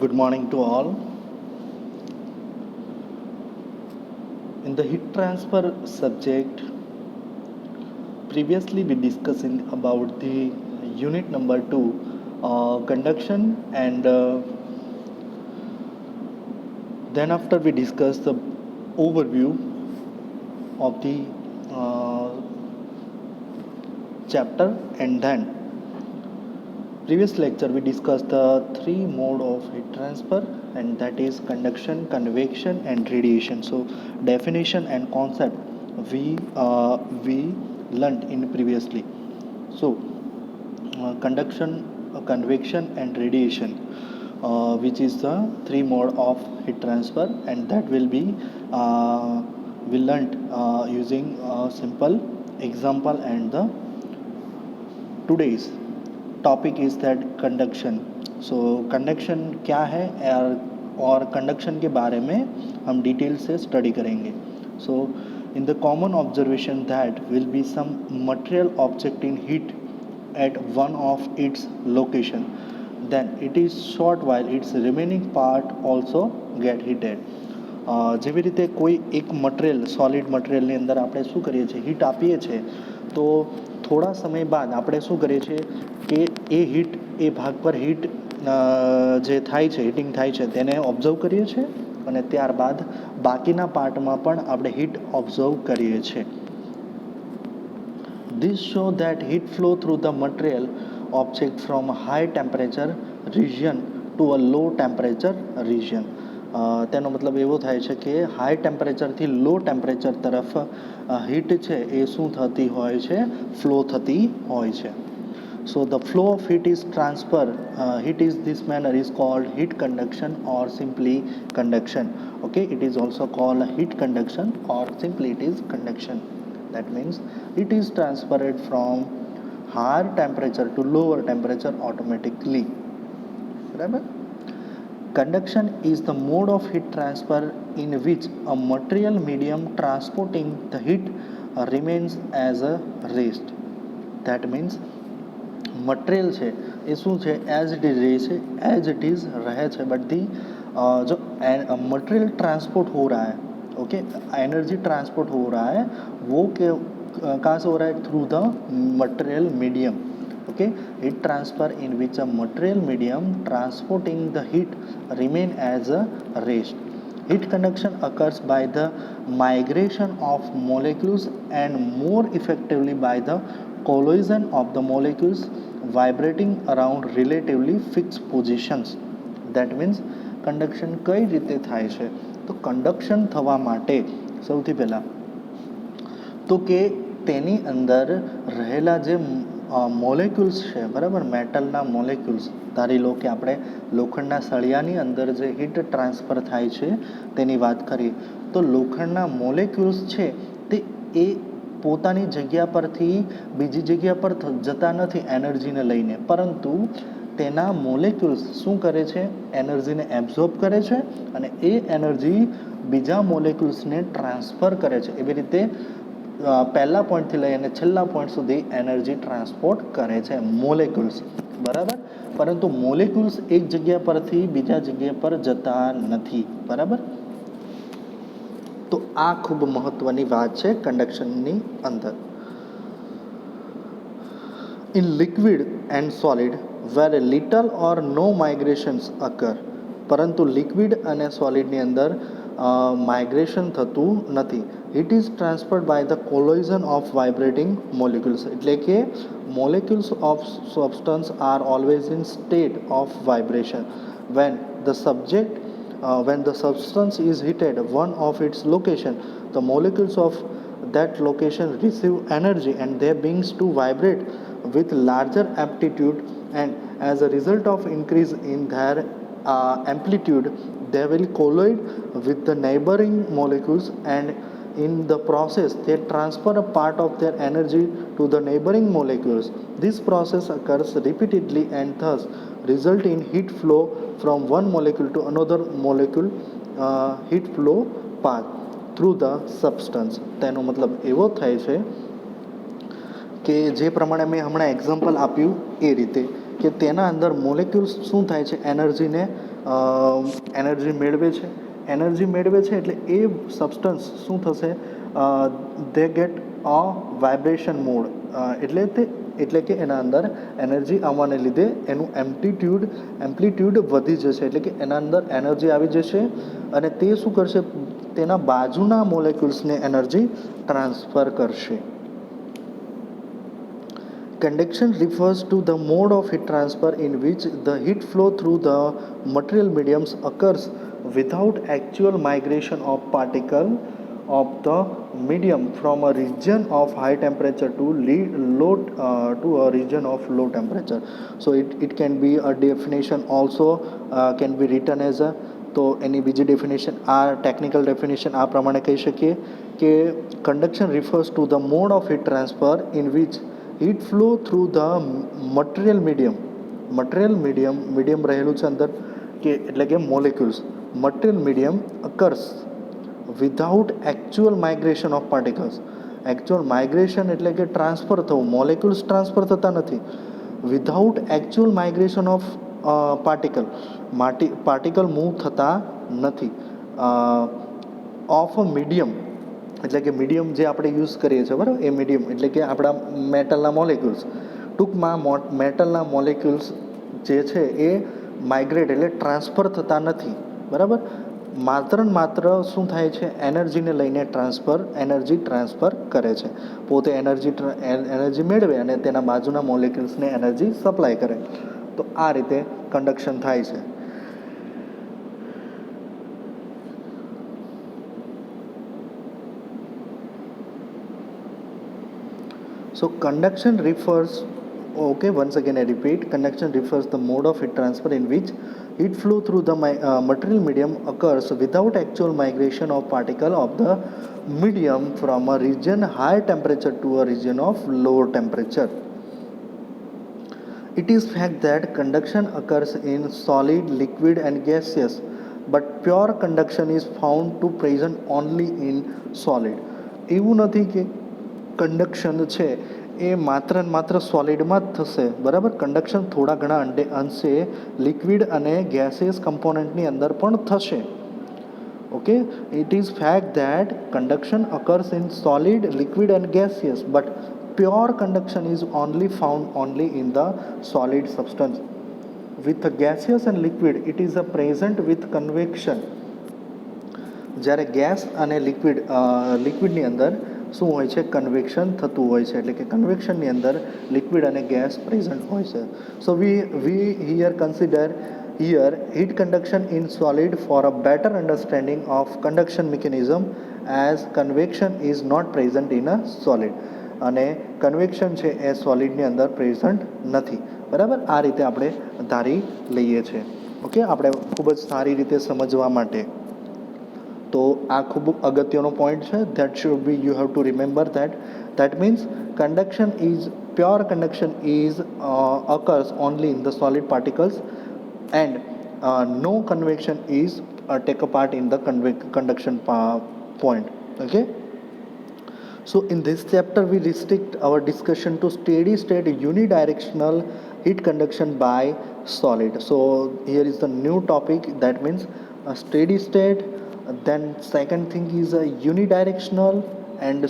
Good morning to all. In the heat transfer subject, previously we discussing about the unit number 2, conduction, and then after we discussed the overview of the uh, chapter, and then previous lecture we discussed the three mode of heat transfer, and that is conduction, convection, and radiation. So definition and concept we learned in previously. So conduction, convection, and radiation, which is the three mode of heat transfer, and that will be we learnt using a simple example. And the today's topic is that conduction. So conduction क्या है और conduction के बारे में हम detail से study करेंगे. So in the common observation that will be some material object in heat at one of its location, then it is short while its remaining part also get heated. જેવી રીતે કોઈ એક material, solid મટીરિયલની અંદર આપણે શું કરીએ છીએ, heat આપીએ છીએ, તો થોડા સમય બાદ આપણે શું કરીએ છીએ કે એ હીટ, એ ભાગ પર હીટ જે થાય છે, હીટિંગ થાય છે, તેને ઓબ્ઝર્વ કરીએ છીએ, અને ત્યારબાદ બાકીના પાર્ટમાં પણ આપણે હીટ ઓબ્ઝર્વ કરીએ છીએ. This show that heat flow through the material object from a high temperature region to a low temperature region. તેનો મતલબ એવો થાય છે કે હાઈ ટેમ્પરેચરથી લો ટેમ્પરેચર તરફ હીટ છે એ શું થતી હોય છે, ફ્લો થતી હોય છે. So the flow of heat is transfer. Heat is this manner is called heat conduction or simply conduction. Okay, it is also called heat conduction or simply it is conduction. That means it is transferred from higher temperature to lower temperature automatically. Right? Conduction is the mode of heat transfer in which a material medium transporting the heat remains as a rest. That means material છે એ શું છે, as it is રહે છે, as it is रहे છે, but the जो material transport हो रहा है, ओके, एनर्जी ट्रांसपोर्ट हो रहा है, वो कहाँ से हो रहा है, through the material medium. Okay, heat transfer in which a material medium transporting the heat remain as a rest. Heat conduction occurs by the migration of molecules and more effectively by the collision of the molecules vibrating around relatively fixed positions. That means conduction કઈ રીતે થાય છે, તો conduction થવા માટે સૌથી પહેલાં તો કે તેની અંદર રહેલા જે મોલેક્યુલ્સ છે, બરાબર, મેટલના મોલેક્યુલ્સ, ધારી લો કે આપણે લોખંડના સળિયાની અંદર જે હીટ ટ્રાન્સફર થાય છે તેની વાત કરીએ, તો લોખંડના મોલેક્યુલ્સ છે તે એ પોતાની જગ્યા પરથી બીજી જગ્યા પર જતા નથી એનર્જીને લઈને, પરંતુ તેના મોલેક્યુલ્સ શું કરે છે, એનર્જીને એબ્ઝોર્બ કરે છે અને એ એનર્જી બીજા મોલેક્યુલ્સને ટ્રાન્સફર કરે છે. એવી રીતે પહેલા પોઈન્ટથી લઈ અને છેલ્લા પોઈન્ટ સુધી એનર્જી ટ્રાન્સપોર્ટ કરે છે મોલેક્યુલ્સ, બરાબર. પરંતુ મોલેક્યુલ્સ એક જગ્યા પરથી બીજા જગ્યા પર જતા નથી, બરાબર. તો આ ખૂબ મહત્વની વાત છે કંડક્શનની અંદર. In liquid and solid where little or no migrations occur, પરંતુ લિક્વિડ અને સોલિડની અંદર માઇગ્રેશન થતું નથી. It is transferred by the collision of vibrating molecules. એટલે કે molecules of substance are always in state of vibration. When the substance is heated one of its location, the molecules of that location receive energy and they begins to vibrate with larger amplitude, and as a result of increase in their amplitude they will collide with the neighboring molecules, and in the process they transfer a part of their energy to the neighboring molecules. This process occurs repeatedly and thus result in heat flow from one molecule to another molecule, heat flow path through the substance. તેનો મતલબ એવો થાય છે કે જે પ્રમાણે મેં હમણાં એક્ઝામ્પલ આપ્યું એ રીતે કે તેના અંદર મોલેક્યુલ્સ શું થાય છે, એનર્જીને એનર્જી મેળવે છે એટલે એ સબસ્ટન્સ શું થશે, દે ગેટ અ વાઇબ્રેશન મોડ, એટલે કે એના અંદર એનર્જી આવવાને લીધે એનું એમ્પ્લિટ્યૂડ વધી જશે, એટલે કે એના અંદર એનર્જી આવી જશે અને તે શું કરશે, તેના બાજુના મોલેક્યુલ્સને એનર્જી ટ્રાન્સફર કરશે. Conduction refers to the mode of heat transfer in which the heat flow through the material mediums occurs without actual migration of particle of the medium from a region of high temperature to a region of low temperature. So it can be a definition also, can be written as a, તો એની બીજી definition, આ technical definition આ પ્રમાણે કહી શકીએ કે conduction refers to the mode of heat transfer in which heat flow through the material medium રહેલું છે અંદર, કે એટલે કે molecules, material medium occurs without actual migration of particles. Actual migration એટલે કે ટ્રાન્સફર થવું, મોલેક્યુલ્સ ટ્રાન્સફર થતા નથી. Without actual migration of particle move થતા નથી. ઓફ અ મીડિયમ એટલે કે મીડિયમ જે આપણે યુઝ કરીએ છીએ, બરાબર, એ મીડિયમ એટલે કે આપણા મેટલના મોલેક્યુલ્સ, ટૂંકમાં મેટલના મોલેક્યુલ્સ જે છે એ માઇગ્રેટ એટલે ટ્રાન્સફર થતા નથી, બરાબર. માત્ર શું થાય છે, એનર્જીને લઈને એનર્જી ટ્રાન્સફર કરે છે, પોતે એનર્જી મેળવે અને તેના બાજુના મોલેક્યુલ્સને એનર્જી સપ્લાય કરે. તો આ રીતે કન્ડક્શન થાય છે. So conduction refers, okay, once again I repeat, conduction refers the mode of heat transfer in which heat flow through the material medium occurs without actual migration of particle of the medium from a region high temperature to a region of lower temperature. It is fact that conduction occurs in solid, liquid and gaseous, but pure conduction is found to present only in solid. એવું નથી કે conduction છે એ માત્ર સોલિડમાં જ થશે, બરાબર. Conduction થોડા ઘણા અંશે લિક્વિડ અને ગેસિયસ કમ્પોનન્ટની અંદર પણ થશે. Okay, it is fact that conduction occurs in solid, liquid and gaseous, but pure conduction is found only in the solid substance. With gaseous and liquid it is present with convection. જ્યારે gas અને લિક્વિડની અંદર શું હોય છે, convection થતું હોય છે, એટલે કે કન્વેક્શનની અંદર લિક્વિડ અને ગેસ પ્રેઝન્ટ હોય છે. So we here consider heat conduction in solid for a better understanding of conduction mechanism, as convection is not present in a solid. અને કન્વેક્શન છે એ સોલિડની અંદર પ્રેઝન્ટ નથી, બરાબર. આ રીતે આપણે ધારી લઈએ છીએ. ઓકે, આપણે ખૂબ જ સારી રીતે સમજવા માટે. તો આ ખૂબ અગત્યનો પોઈન્ટ છે. That should be, you have two remember that means pure conduction is occurs only in the solid particles, and no convection is take a part in the conduction point. Okay, so in this chapter we restrict our discussion to steady state unidirectional heat conduction by solid. So here is the new topic, that means a steady state, then second thing is a unidirectional, and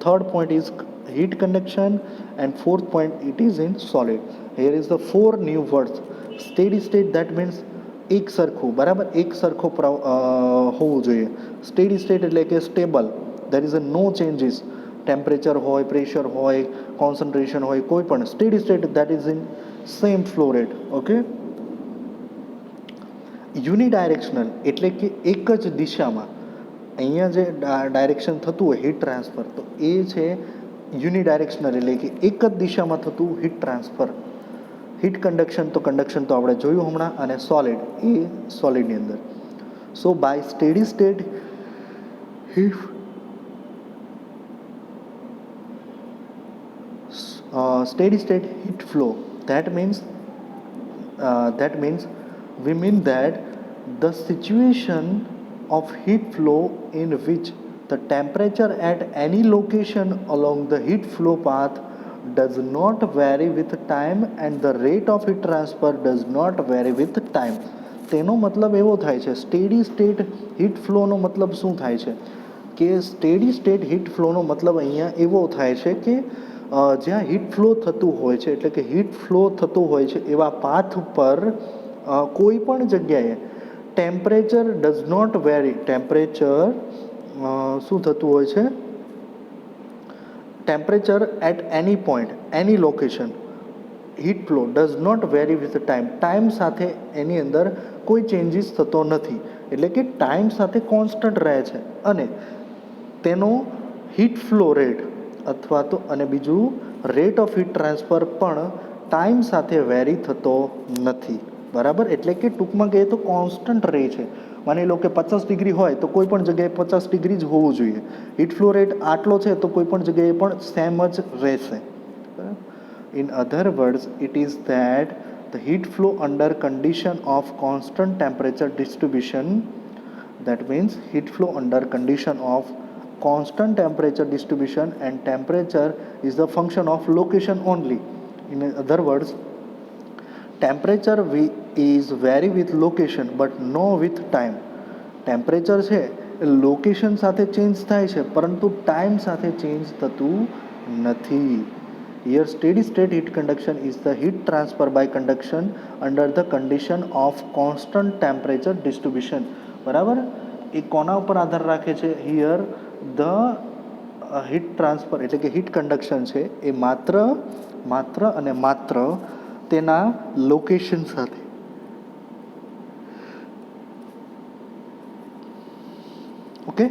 third point is heat conduction, and fourth point it is in solid. Here is the four new words. Steady state, that means એક સરખું, બરાબર, એક સરખો હોવું જોઈએ. Steady state એટલે કે stable, there is no changes, temperature હોય, પ્રેશર હોય, કોન્સન્ટ્રેશન હોય, કોઈ પણ. Steady state that is in same flow rate. Okay. Unidirectional એટલે કે એક જ દિશામાં, અહીંયા જે ડાયરેક્શન થતું હોય હીટ ટ્રાન્સફર, તો એ છે યુનિડાયરેક્શનલ, એટલે કે એક જ દિશામાં થતું હીટ ટ્રાન્સફર. હીટ કન્ડક્શન તો આપણે જોયું હમણાં, અને સોલિડ એ સોલિડની અંદર. So by steady state heat flow, that means we mean that the situation of heat flow in which the temperature at any location along the heat flow path does not vary with time and the rate of heat transfer does not vary with time. તેનો મતલબ એવો થાય છે, steady state heat ફ્લોનો મતલબ શું થાય છે કે સ્ટેડી સ્ટેટ હીટ ફ્લોનો મતલબ અહીંયા એવો થાય છે કે જ્યાં હીટ ફ્લો થતું હોય છે, એટલે કે હીટ ફ્લો થતું હોય છે એવા પાથ પર કોઈ પણ જગ્યાએ temperature does not vary, temperature શું થતું હોય છે, temperature at any point, any location, heat flow does not vary with time, time સાથે એની અંદર કોઈ ચેન્જીસ થતો નથી, એટલે કે ટાઈમ સાથે કોન્સ્ટન્ટ રહે છે, અને તેનો હીટ ફ્લો રેટ અથવા તો અને બીજું રેટ ઓફ હીટ ટ્રાન્સફર પણ ટાઈમ સાથે વેરી થતો નથી, બરાબર. એટલે કે ટૂંકમાં કહીએ તો કોન્સ્ટન્ટ રહે છે. માની લો કે 50 ડિગ્રી હોય તો કોઈ પણ જગ્યાએ 50 ડિગ્રી જ હોવું જોઈએ. હીટ ફ્લો રેટ આટલો છે તો કોઈ પણ જગ્યાએ પણ સેમ જ રહેશે. In other words it is that the heat flow under condition of constant temperature distribution, that means heat flow under condition of constant temperature distribution and temperature is the function of location only. In other words, temperature is vary with location but no with time. Temperature છે એ location સાથે change થાય છે પરંતુ time સાથે change થતું નથી. Here steady state heat conduction is the heat transfer by conduction under the condition of constant temperature distribution. બરાબર. એ કોના ઉપર આધાર રાખે છે? હિયર ધ હીટ ટ્રાન્સફર એટલે કે હીટ કન્ડક્શન છે એ માત્ર અને માત્ર તેના લોકેશન સાથે, ઓકે.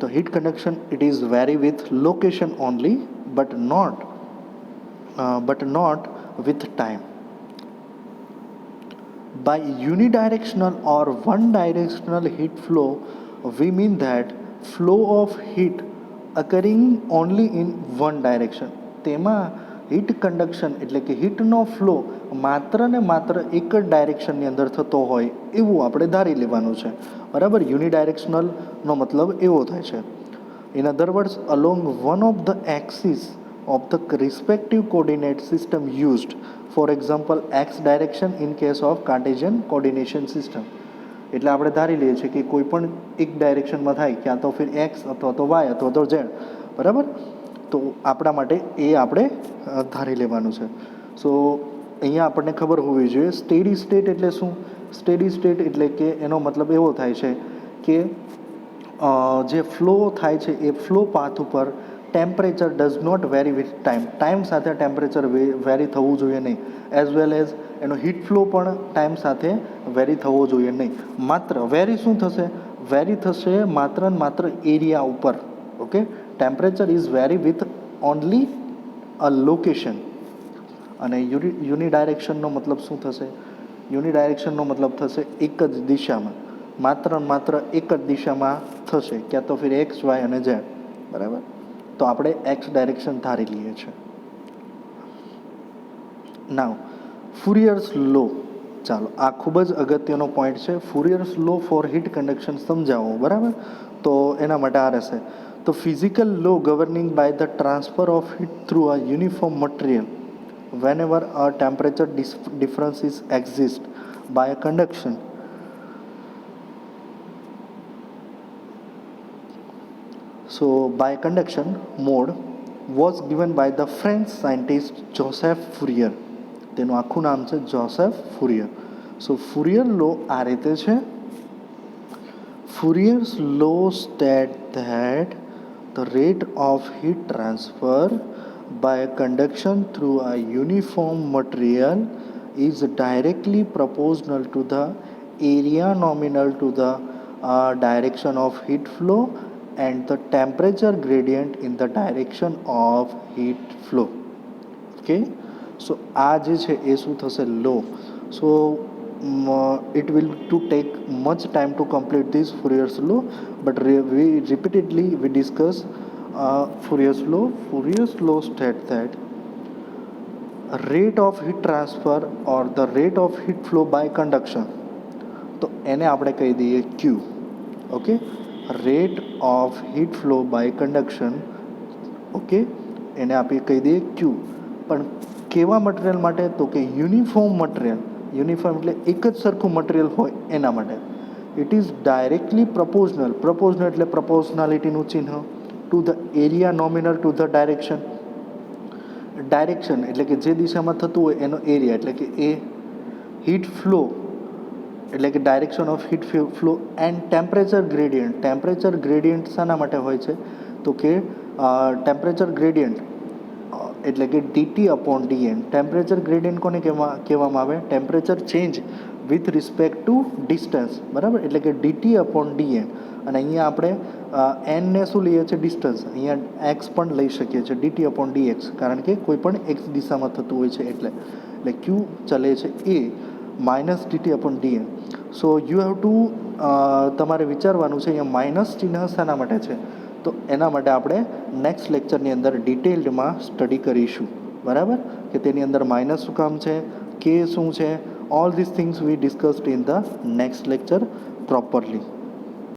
તો heat conduction it is vary with location only but not with time. By unidirectional or one directional heat flow, we mean that flow of heat occurring only in one direction. તેમાં heat conduction એટલે કે હીટનો flow માત્ર ને માત્ર એક જ ડાયરેક્શનની અંદર થતો હોય એવું આપણે ધારી લેવાનું છે, બરાબર. યુનિડાયરેક્શનલનો મતલબ એવો થાય છે. In other words, along one of the axis of the respective coordinate system used, for example x direction in case of Cartesian coordination system. એટલે આપણે ધારી લઈએ છીએ કે કોઈ પણ એક ડાયરેક્શનમાં થાય, ક્યાં તો ફિર એક્સ અથવા તો વાય અથવા તો ઝેડ, બરાબર. તો આપણા માટે એ આપણે ધારી લેવાનું છે. સો અહીંયા આપણને ખબર હોવી જોઈએ સ્ટેડી સ્ટેટ એટલે શું. સ્ટેડી સ્ટેટ એટલે કે એનો મતલબ એવો થાય છે કે જે ફ્લો થાય છે એ ફ્લો પાથ ઉપર temperature does not vary with time, time સાથે ટેમ્પરેચર વેરી થવું જોઈએ નહીં, એઝ વેલ એઝ એનો હીટ ફ્લો પણ ટાઈમ સાથે વેરી થવો જોઈએ નહીં. માત્ર વેરી શું થશે? વેરી થશે માત્ર ને માત્ર એરિયા ઉપર, okay. Temperature is vary with only a location. અને યુનિડાયરેક્શનનો મતલબ શું થશે? યુનિડાયરેક્શનનો મતલબ થશે એક જ દિશામાં, માત્ર એક જ દિશામાં થશે, ક્યાં તો ફિર એક્સ વાય અને ઝેડ, બરાબર. તો આપણે એક્સ ડાયરેક્શન ધારી લઈએ છીએ. નાવ ફુરિયર્સ લો, ચાલો આ ખૂબ જ અગત્યનો પોઈન્ટ છે. Fourier's law for heat conduction સમજાવો, બરાબર. તો એના માટે આ રહેશે. તો physical law governing by the transfer of heat through a uniform material whenever a temperature differences exist by a conduction. So by conduction mode was given by the French scientist Joseph Fourier. તેનું આખું નામ છે Joseph Fourier. સો Fourier લો આ રીતે છે. Fourier's law states that the rate of heat transfer by conduction through a uniform material is directly proportional to the area nominal to the direction of heat flow and the temperature gradient in the direction of heat flow. Okay, so આ જે છે એ શું થશે? લો. સો it will to take much time to complete this Fourier's law, but we repeatedly we discuss Fourier's law. Fourier's law states that rate of heat transfer or the rate of heat flow by conduction, તો એને આપણે કહી દઈએ Q. Okay, rate of heat flow by conduction, okay, એને આપણે કહી દઈએ Q. પણ કેવા મટીરિયલ માટે? તો કે યુનિફોર્મ મટીરિયલ યુનિફોર્મ એટલે એક જ સરખું મટીરિયલ હોય એના માટે. It is directly પ્રપોઝનલ. પ્રપોઝનલ એટલે પ્રપોઝનાલિટીનું ચિહ્ન. To the area nominal to the direction. Direction એટલે કે જે દિશામાં થતું હોય એનો એરિયા એટલે કે એ. હીટ ફ્લો એટલે કે direction of heat flow and temperature gradient. Temperature gradient શાના માટે હોય છે તો કે ટેમ્પરેચર ગ્રેડિયન્ટ એટલે કે DT upon DN. Temperature gradient કોને કહેવામાં આવે? Temperature change with respect to distance, બરાબર, એટલે કે ડીટી અપોન ડીએન. અને અહીંયા આપણે એનને શું લઈએ છીએ? ડિસ્ટન્સ. અહીંયા એક્સ પણ લઈ શકીએ છીએ, ડીટી અપોન ડીએક્સ, કારણ કે કોઈ પણ એક્સ દિશામાં થતું હોય છે એટલે ક્યુ ચલે છે એ minus dT upon dn. So you have to તમારે વિચારવાનું છે અહીંયા માઇનસ ચિહ્ન શાના માટે છે, તો એના માટે આપણે નેક્સ્ટ લેક્ચરની અંદર ડિટેલ્ડમાં સ્ટડી કરીશું, બરાબર, કે તેની અંદર માઇનસ શું કામ છે, કે શું છે, all this things V discussed in the next lecture properly.